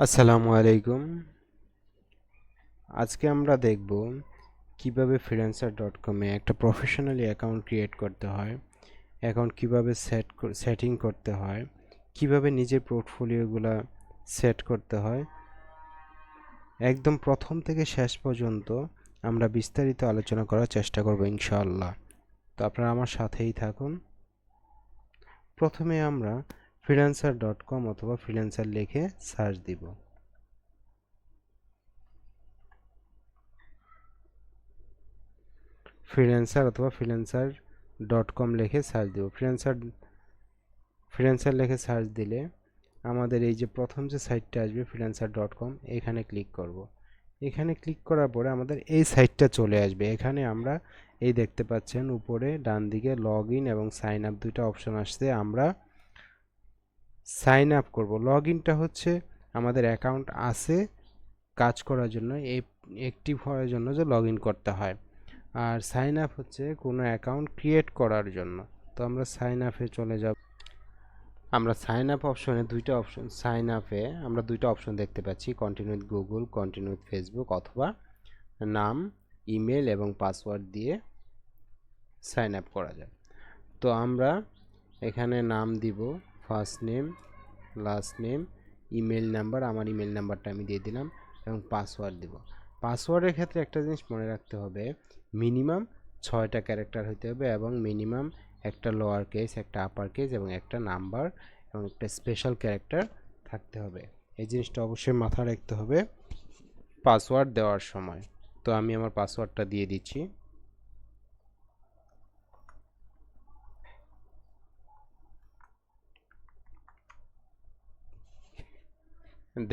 আসসালামু আলাইকুম। আজকে আমরা দেখব কিভাবে freelancer.com-এ একটা প্রফেশনালি অ্যাকাউন্ট ক্রিয়েট করতে হয়, অ্যাকাউন্ট কিভাবে সেটিং করতে হয়, কিভাবে নিজের পোর্টফোলিওগুলা সেট করতে হয়। একদম প্রথম থেকে শেষ পর্যন্ত আমরা বিস্তারিত আলোচনা করার চেষ্টা করব ইনশাআল্লাহ। তো আপনারা আমার সাথেই থাকুন। প্রথমে আমরা freelancer.com অথবা ফ্রিল্যান্সার লিখে সার্চ দিব। ফ্রিল্যান্সার অথবা freelancer.com লিখে সার্চ দেব। ফ্রিল্যান্সার লিখে সার্চ দিলে আমাদের এই যে প্রথম যে সাইটটা আসবে freelancer.com, এখানে ক্লিক করব। এখানে ক্লিক করার পরে আমাদের এই সাইটটা চলে আসবে। এখানে আমরা এই দেখতে পাচ্ছেন উপরে ডান দিকে লগ ইন এবং সাইন আপ দুইটা অপশন আসছে। আমরা সাইন আপ করব। লগ ইনটা হচ্ছে আমাদের অ্যাকাউন্ট আছে কাজ করার জন্য, এই অ্যাক্টিভ হওয়ার জন্য যে লগ ইন করতে হয়। আর সাইন আপ হচ্ছে কোনো অ্যাকাউন্ট ক্রিয়েট করার জন্য। তো আমরা সাইন আপে চলে যাব। আমরা সাইন আপ অপশনে দুইটা অপশন, সাইন আপে আমরা দুইটা অপশন দেখতে পাচ্ছি, continue with Google, continue with Facebook, অথবা নাম, ইমেল এবং পাসওয়ার্ড দিয়ে সাইন আপ করা যায়। তো আমরা এখানে নাম দিব, first name, last name, email number, আমার ইমেল নাম্বারটা আমি দিয়ে দিলাম, এবং পাসওয়ার্ড দিব। পাসওয়ার্ডের ক্ষেত্রে একটা জিনিস মনে রাখতে হবে, মিনিমাম 6টা ক্যারেক্টার হতে হবে এবং মিনিমাম একটা লোয়ার কেস, একটা আপার কেস এবং একটা নাম্বার এবং একটা স্পেশাল ক্যারেক্টার থাকতে হবে। এই জিনিসটা অবশ্যই মাথায় রাখতে হবে পাসওয়ার্ড দেওয়ার সময়। তো আমি আমার পাসওয়ার্ডটা দিয়ে দিচ্ছি।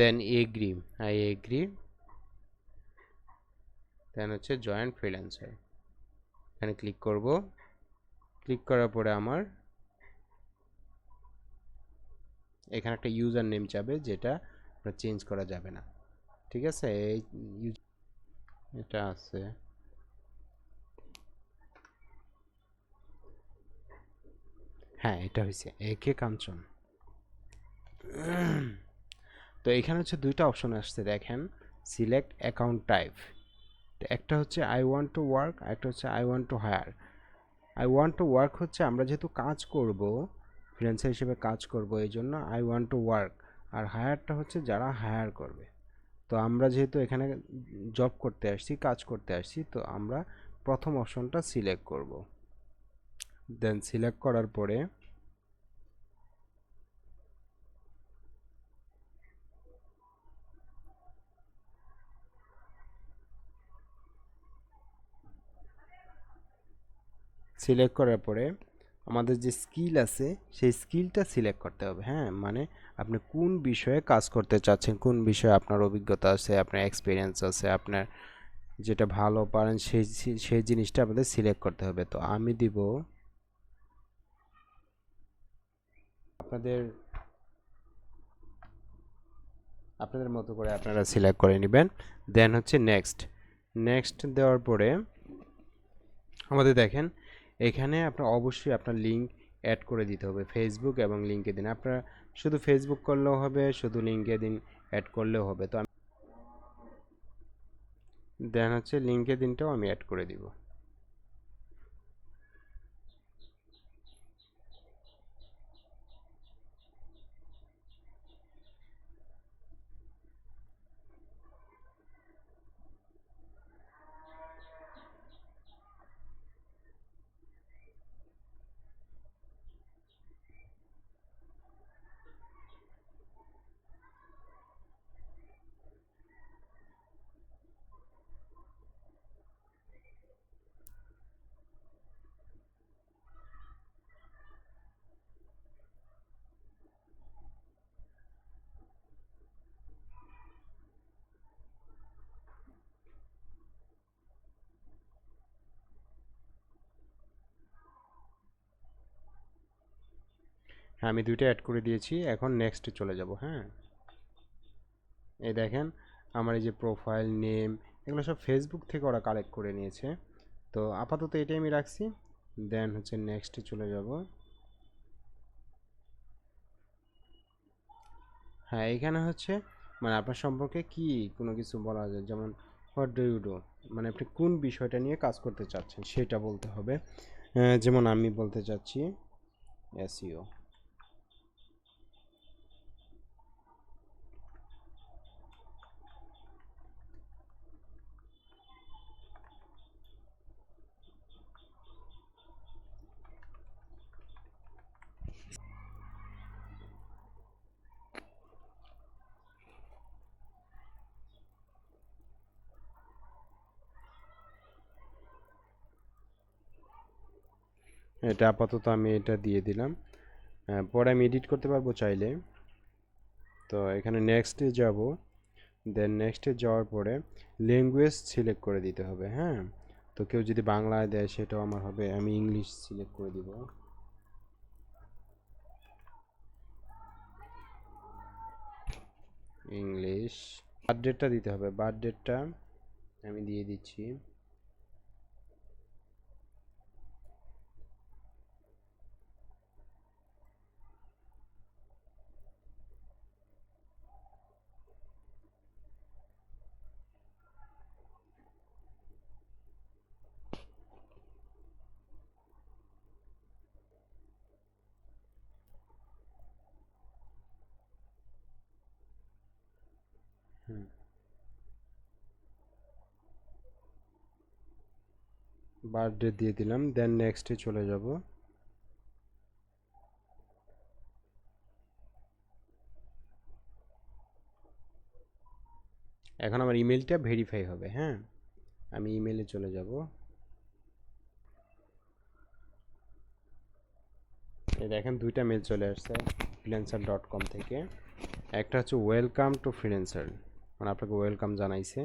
দেন এগ্রি, আই এগ্রি, দেন হচ্ছে জয়েন ফ্রিল্যান্সার, এখানে ক্লিক করব। ক্লিক করার পরে আমার এখানে একটা ইউজার নেম চাবে, যেটা চেঞ্জ করা যাবে না। ঠিক আছে, এই এটা আছে। হ্যাঁ, এটা হয়েছে একে কাঞ্চন। তো এখানে হচ্ছে দুইটা অপশন আসছে, দেখেন, সিলেক্ট অ্যাকাউন্ট টাইপ। একটা হচ্ছে আই ওয়ান্ট টু ওয়ার্ক, একটা হচ্ছে I want to hire. I want to work হচ্ছে আমরা যেহেতু কাজ করব, ফ্রিল্যান্সার হিসেবে কাজ করব, এই জন্য আই ওয়ান্ট টু ওয়ার্ক। আর হায়ারটা হচ্ছে যারা হায়ার করবে। তো আমরা যেহেতু এখানে জব করতে আসছি, কাজ করতে আসছি, তো আমরা প্রথম অপশনটা সিলেক্ট করব। দেন সিলেক্ট করার পরে আমাদের যে স্কিল আছে সেই স্কিলটা সিলেক্ট করতে হবে। হ্যাঁ, মানে আপনি কোন বিষয়ে কাজ করতে চাচ্ছেন, কোন বিষয়ে আপনার অভিজ্ঞতা আছে, আপনার এক্সপিরিয়েন্স আছে, আপনার যেটা ভালো পারেন সেই সেই জিনিসটা আমাদের সিলেক্ট করতে হবে। তো আমি দিব, আপনাদের আপনাদের মতো করে আপনারা সিলেক্ট করে নেবেন। দেন হচ্ছে নেক্সট। নেক্সট দেওয়ার পরে আমাদের দেখেন এখানে আপনার অবশ্যই আপনার লিঙ্ক অ্যাড করে দিতে হবে, ফেসবুক এবং লিঙ্কডইন। আপনারা শুধু ফেসবুক করলেও হবে, শুধু লিঙ্কডইন অ্যাড করলেও হবে। তো আমি দেন হচ্ছে লিঙ্কডইনটাও আমি অ্যাড করে দিব। হ্যাঁ, আমি দুইটা অ্যাড করে দিয়েছি, এখন নেক্সটে চলে যাব। হ্যাঁ, এই দেখেন আমার এই যে প্রোফাইল নেম, এগুলো সব ফেসবুক থেকে ওরা কালেক্ট করে নিয়েছে। তো আপাতত এটাই আমি রাখছি। দেন হচ্ছে নেক্সটে চলে যাব। হ্যাঁ, এখানে হচ্ছে মানে আপনার সম্পর্কে কি কোনো কিছু বলা যায়, যেমন হোয়াট ডু ইউ ডু, মানে আপনি কোন বিষয়টা নিয়ে কাজ করতে চাচ্ছেন সেটা বলতে হবে। যেমন আমি বলতে চাচ্ছি এসইও। এটা আপাতত আমি এটা দিয়ে দিলাম। পরে আমি এডিট করতে পারবো চাইলে। তো এখানে নেক্সটে যাব, দেন নেক্সটে যাওয়ার পরে ল্যাঙ্গুয়েজ সিলেক্ট করে দিতে হবে। হ্যাঁ, তো কেউ যদি বাংলায় দেয় সেটাও আমার হবে, আমি ইংলিশ সিলেক্ট করে দিব। ইংলিশ। বার্থ ডেটটা দিতে হবে, বার্থ ডেটটা আমি দিয়ে দিচ্ছি। হুম, বার্থ ডেট দিয়ে দিলাম, দেন নেক্সটে চলে যাব। এখন আমার ইমেলটা ভেরিফাই হবে। হ্যাঁ, আমি ইমেলে চলে যাব। এই দেখেন দুইটা মেল চলে আসছে freelancer.com থেকে। একটা হচ্ছে ওয়েলকাম টু ফ্রিল্যান্সার, মানে আপনাকে ওয়েলকাম জানাইছে,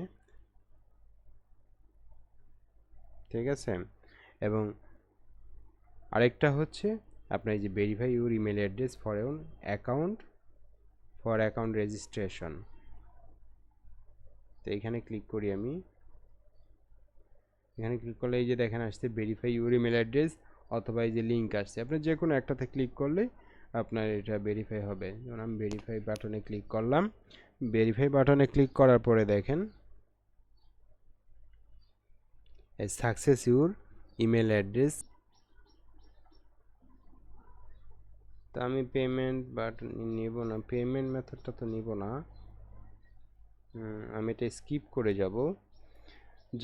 ঠিক আছে। এবং আরেকটা হচ্ছে আপনার এই যে verify your email address for account registration. তো এখানে ক্লিক করি আমি। এখানে ক্লিক করলে এই যে দেখেন আসছে ভেরিফাই ইউর ইমেল অ্যাড্রেস, অথবা এই যে লিঙ্ক আসছে, আপনি যে কোনো একটাতে ক্লিক করলে আপনার এটা ভেরিফাই হবে। যেমন আমি ভেরিফাই বাটনে ক্লিক করলাম। ভেরিফাই বাটনে ক্লিক করার পরে দেখেন সাকসেস ইউর ইমেল অ্যাড্রেস। তো আমি পেমেন্ট বাটন নিব না, পেমেন্ট মেথডটা তো নিব না। আমি এটা স্কিপ করে যাব।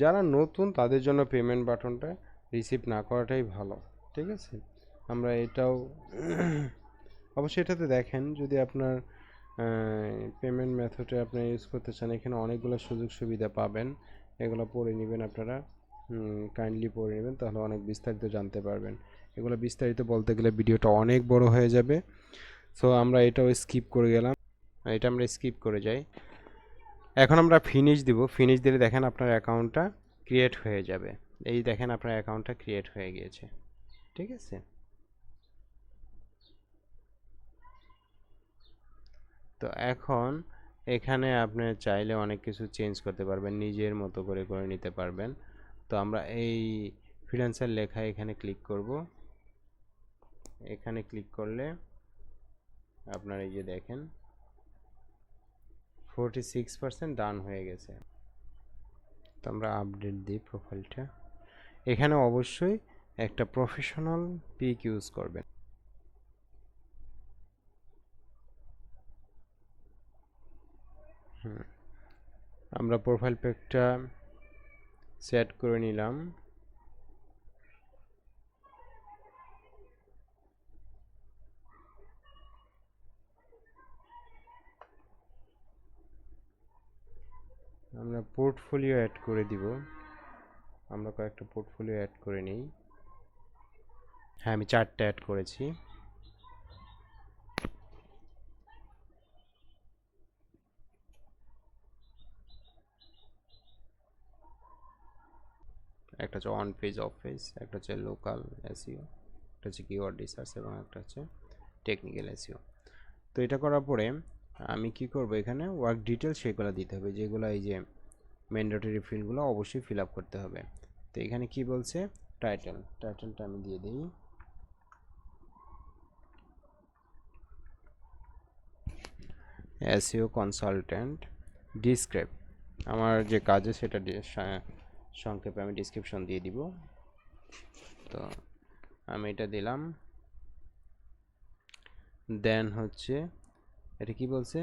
যারা নতুন তাদের জন্য পেমেন্ট বাটনটা রিসিভ না করাটাই ভালো, ঠিক আছে। আমরা এটাও অবশ্যই এটাতে দেখেন যদি আপনার পেমেন্ট মেথডে আপনি ইউজ করতে চান, এখানে অনেকগুলো সুযোগ সুবিধা পাবেন, এগুলো পড়ে নেবেন আপনারা, কাইন্ডলি পড়ে নেবেন, তাহলে অনেক বিস্তারিত জানতে পারবেন। এগুলো বিস্তারিত বলতে গেলে ভিডিওটা অনেক বড় হয়ে যাবে। সো আমরা এটাও স্কিপ করে গেলাম, এটা আমরা স্কিপ করে যাই। এখন আমরা ফিনিশ দিব, ফিনিশ দিলে দেখেন আপনার অ্যাকাউন্টটা ক্রিয়েট হয়ে যাবে। এই দেখেন আপনার অ্যাকাউন্টটা ক্রিয়েট হয়ে গিয়েছে, ঠিক আছে। তো এখন এখানে আপনি চাইলে অনেক কিছু চেঞ্জ করতে পারবেন, নিজের মতো করে করে নিতে পারবেন। তো আমরা এই ফ্রিল্যান্সার লেখা এখানে ক্লিক করব। এখানে ক্লিক করলে আপনার এই যে দেখেন 46% ডান হয়ে গেছে। তো আমরা আপডেট দিই প্রোফাইলটা। এখানে অবশ্যই একটা প্রফেশনাল পিক ইউজ করবেন। আমরা প্রোফাইল পিকটা সেট করে নিলাম। আমরা পোর্টফোলিও অ্যাড করে দিব, আমরা কয়েকটা পোর্টফোলিও অ্যাড করে নিই। হ্যাঁ, আমি 4টা অ্যাড করেছি। একটা হচ্ছে অন পেজ অফ পেজ, একটা হচ্ছে লোকাল এসইও, একটা হচ্ছে কিওয়ার্ড রিসার্চ, এবং একটা হচ্ছে টেকনিক্যাল এসইও। তো এটা করার পরে আমি কি করব, এখানে ওয়ার্ক ডিটেলস সেগুলো দিতে হবে, যেগুলো এই যে ম্যান্ডেটরি ফিল্ডগুলো অবশ্যই ফিল আপ করতে হবে। তো এখানে কি বলছে, টাইটেলটা আমি দিয়ে দিই। এসইও কনসালটেন্ট ডিসক্রিপ, আমার যে কাজে সেটা সংক্ষেপে আমি ডিসক্রিপশন দিয়ে দিব। তো আমি এটা দিলাম। দেন হচ্ছে এটা কি বলছে,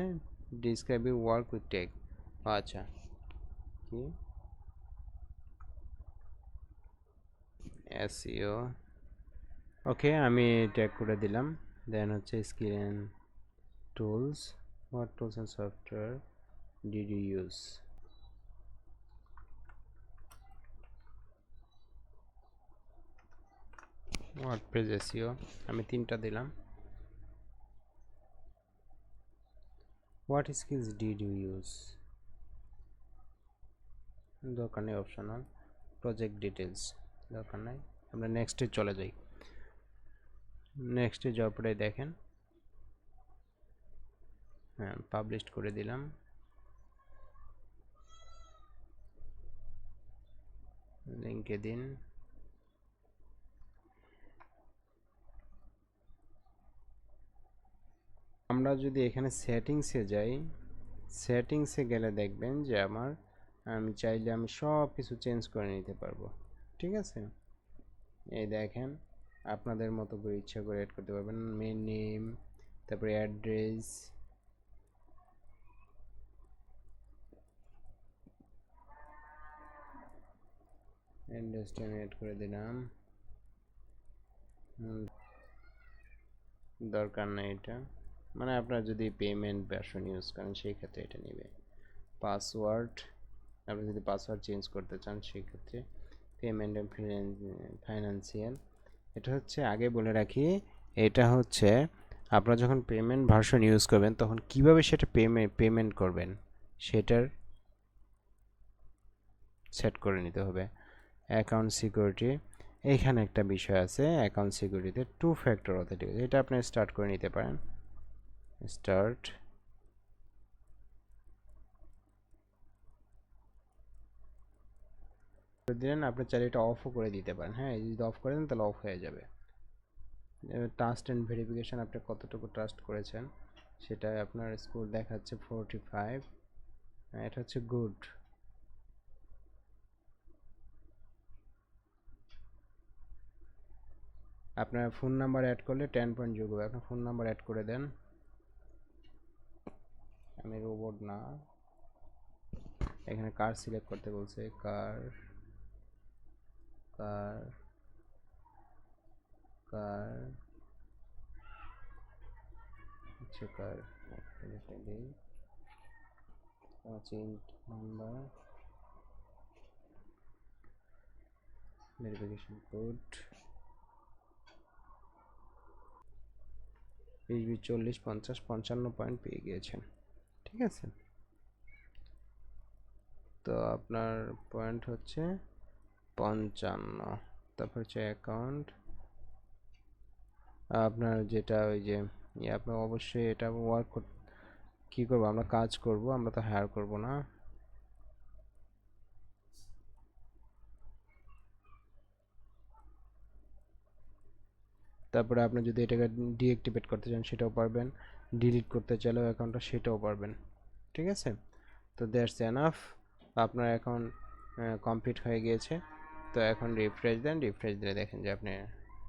describe your work with tech. আচ্ছা, কি এসইও, ওকে আমি ট্যাগ করে দিলাম। দেন হচ্ছে skill and tools, what tools and software did you use. WordPress SEO আমি 3টা দিলাম। What skills did you use, দরকার নেই, অপশনাল। প্রজেক্ট ডিটেলস দরকার নাই, আমরা নেক্সটে চলে যাই। নেক্সটে যাওয়ার পরে দেখেন, হ্যাঁ পাবলিশ করে দিলাম। লিঙ্কে দিন। আমরা যদি এখানে সেটিংসে যাই, সেটিংসে গেলে দেখবেন যে আমি চাইলে আমি সব কিছু চেঞ্জ করে নিতে পারবো। ঠিক আছে, এই দেখেন আপনাদের মতো করে ইচ্ছা করে অ্যাড করতে পারবেন। মেন নেম, তারপরে অ্যাড্রেস, অ্যাড্রেসটা আমি অ্যাড করে দিলাম। দরকার নেই এটা, মানে আপনারা যদি পেমেন্ট ভার্সন ইউজ করেন সেই ক্ষেত্রে এটা নেবে। পাসওয়ার্ড, আপনি যদি পাসওয়ার্ড চেঞ্জ করতে চান সেই ক্ষেত্রে পেমেন্ট অ্যান্ড ফাইন্যান্সিয়াল। এটা হচ্ছে আগে বলে রাখি, এটা হচ্ছে আপনারা যখন পেমেন্ট ভার্সন ইউজ করবেন তখন কিভাবে সেটা পেমেন্ট করবেন সেটার সেট করে নিতে হবে। অ্যাকাউন্ট সিকিউরিটি, এইখানে একটা বিষয় আছে অ্যাকাউন্ট সিকিউরিটিতে 2 ফ্যাক্টর অথেন্টিকেশন, এটা আপনি স্টার্ট করে নিতে পারেন। স্টার্ট, করে দিলেন। আপনি চাইলে এটা অফও করে দিতে পারেন, হ্যাঁ যদি অফ করে দেন তাহলে অফ হয়ে যাবে। ট্রাস্ট অ্যান্ড ভেরিফিকেশন, আপনি কতটুকু ট্রাস্ট করেছেন সেটা আপনার স্কোর দেখাচ্ছে 45, এটা হচ্ছে গুড। আপনার ফোন নাম্বার অ্যাড করলে 10 পয়েন্ট যোগ হবে, আপনার ফোন নাম্বার অ্যাড করে দেন। আমি রোবট না, এখানে কার সিলেক্ট করতে বলছে, কার কার কার হচ্ছে কার, change number, verification code 20, 40, 50, 55 point পেয়ে গিয়েছেন। ঠিক আছে, তো আপনার পয়েন্ট হচ্ছে 55। তারপর হচ্ছে অ্যাকাউন্ট, আপনার যেটা ওই যে আপনার অবশ্যই এটা ওয়ার্ক কি করব, আমরা কাজ করব, আমরা তো হায়ার করব না। তারপরে আপনি যদি এটাকে ডিঅ্যাক্টিভেট করতে চান সেটাও পারবেন, ডিলিট করতে চাইলেও অ্যাকাউন্টটা সেটাও পারবেন। ঠিক আছে, তো দ্যাটস এনাফ, আপনার অ্যাকাউন্ট কমপ্লিট হয়ে গিয়েছে। তো এখন রিফ্রেশ দেন, রিফ্রেশ দিলে দেখেন যে আপনি